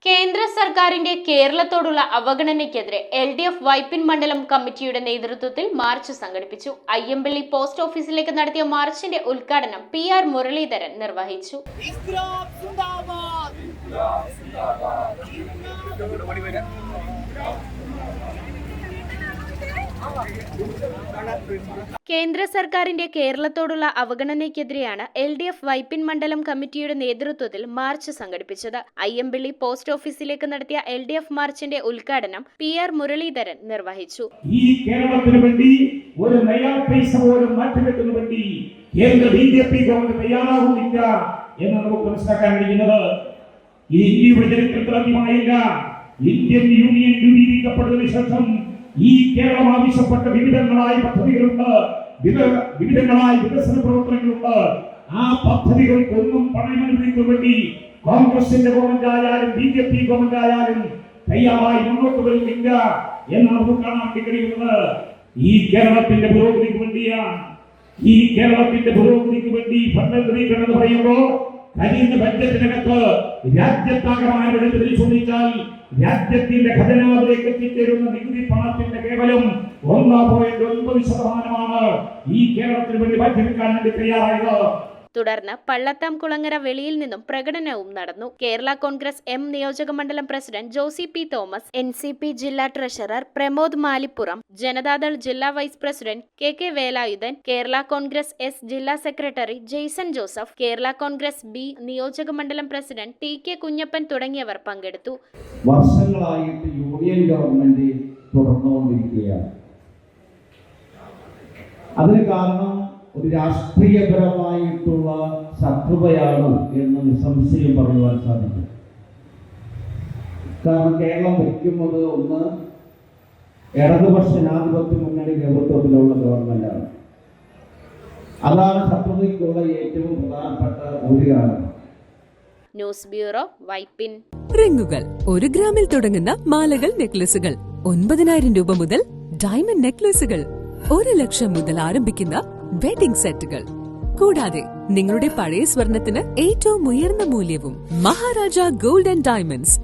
കേന്ദ്ര സർക്കാരിന്റെ കേരളത്തോടുള്ള അവഗണനയ്ക്കെതിരെ LDF വൈപ്പിൻ മണ്ഡലം കമ്മിറ്റിയുടെ നേതൃത്വത്തിൽ മാർച്ച് സംഘടിപ്പിച്ചു. അയ്യമ്പള്ളി പോസ്റ്റ് ഓഫീസിലേക്ക് നടത്തിയ മാർച്ചിന്റെ ഉദ്ഘാടനം PR മുരളീധരൻ നിർവഹിച്ചു. കേന്ദ്ര സർക്കാരിന്റെ കേരളത്തോടുള്ള അവഗണനയ്ക്കെതിരെയാണ് LDF വൈപ്പിൻ മണ്ഡലം കമ്മിറ്റിയുടെ നേതൃത്വത്തിൽ മാർച്ച് സംഘടിപ്പിച്ചത്. അയ്യമ്പള്ളി പോസ്റ്റ് ഓഫീസിലേക്ക് നടത്തിയ LDF മാർച്ചിന്റെ ഉദ്ഘാടനം PR മുരളീധരൻ നിർവഹിച്ചു. ഈ കേരളത്തിന് വേണ്ടി ഒരു നയാ പൈസ പോലും മാറ്റിവെക്കുന്ന വേണ്ടി കേന്ദ്ര BJP ഗവൺമെന്റ് തയ്യാറാകുന്നില്ല എന്ന് നമുക്ക് മനസ്സിലാക്കാൻ കഴിയുന്നത് ഈ ഇന്ത്യയുടെ ചരിത്രത്തിൽ ആദ്യമായില്ല. ഇന്ത്യൻ യൂണിയൻ രൂപീകരിക്കപ്പെട്ടതിനു ശേഷം ഈ കേരളം ആവശ്യപ്പെട്ട വിവിധങ്ങളായ പദ്ധതികളുണ്ട്, വിവിധങ്ങളായ വികസന പ്രവർത്തനങ്ങളുണ്ട്. ആ പദ്ധതികൾക്കൊന്നും പണം അനുവദിക്കാൻ വേണ്ടി കോൺഗ്രസിന്റെ ഗവൺമെന്റ് ആയാലും BJP ഗവൺമെന്റ് ആയാലും തയ്യാറായി മുന്നോട്ട് വരുന്നില്ല എന്നാണ് നമുക്ക് കാണാൻ കഴിയുന്നത്. ഈ കേരളത്തിന്റെ പുരോഗതിക്ക് വേണ്ടിയാണ്, ഈ കേരളത്തിന്റെ പുരോഗതിക്ക് വേണ്ടി ഫണ്ട് അനുവദിക്കണം എന്ന് പറയുമ്പോൾ കഴിഞ്ഞ ബഡ്ജറ്റിനകത്ത് രാജ്യത്താകമാനോട് പരിശോധിച്ചാൽ രാജ്യത്തിന്റെ ഖജനാവിലേക്ക് എത്തിച്ചേരുന്ന നികുതി പണത്തിന്റെ കേവലം 1.9% ഈ കേരളത്തിന് വേണ്ടി മാറ്റിവെക്കാൻ വേണ്ടി തയ്യാറായത്. തുടർന്ന് പള്ളത്താം കുളങ്ങര വെളിയിൽ നിന്നും പ്രകടനവും നടന്നു. കേരള കോൺഗ്രസ് M നിയോജക മണ്ഡലം president Josy P Thomas, NCP ജില്ലാ ട്രഷറർ പ്രമോദ് മാലിപ്പുറം, ജനതാദൾ ജില്ലാ vice president KK Velayudhan, Kerala Congress S ജില്ലാ സെക്രട്ടറി ജെയ്സൺ ജോസഫ്, കേരള കോൺഗ്രസ് B നിയോജക മണ്ഡലം പ്രസിഡന്റ് TK കുഞ്ഞപ്പൻ തുടങ്ങിയവർ പങ്കെടുത്തു. വർഷങ്ങളായിട്ട് യൂണിയൻ ഗവൺമെന്റ് തുടർന്നുകൊണ്ടിരിക്കുകയാണ്. അതിന് കാരണം ഒരു രാഷ്ട്രീയപരമായിട്ടുള്ള ശത്രുതയാണ് എന്ന് നിസ്സംശയം പറയുവാൻ സാധിക്കും. കാരണം കേരളം ഭരിക്കുന്നത് ഒന്ന് ഇടതുപക്ഷ ജനാധിപത്യ മുന്നണി നേതൃത്വത്തിലുള്ള ഗവൺമെന്റാണ്. അതാണ് ശത്രുതയ്ക്കുള്ള ഏറ്റവും പ്രധാനപ്പെട്ട ഒരു കാരണം. News bureau, Vypin. റിങ്ങുകൾ 1 ഗ്രാമിൽ തുടങ്ങുന്ന മാലകൾ, നെക്ലസുകൾ 9,000 രൂപ മുതൽ ഡയമണ്ട് നെക്ലസുകൾ 1 ലക്ഷം മുതൽ ആരംഭിക്കുന്ന വെഡിംഗ് സെറ്റുകൾ, കൂടാതെ നിങ്ങളുടെ പഴയ സ്വർണത്തിന് ഏറ്റവും ഉയർന്ന മൂല്യവും. Maharaja gold and diamonds,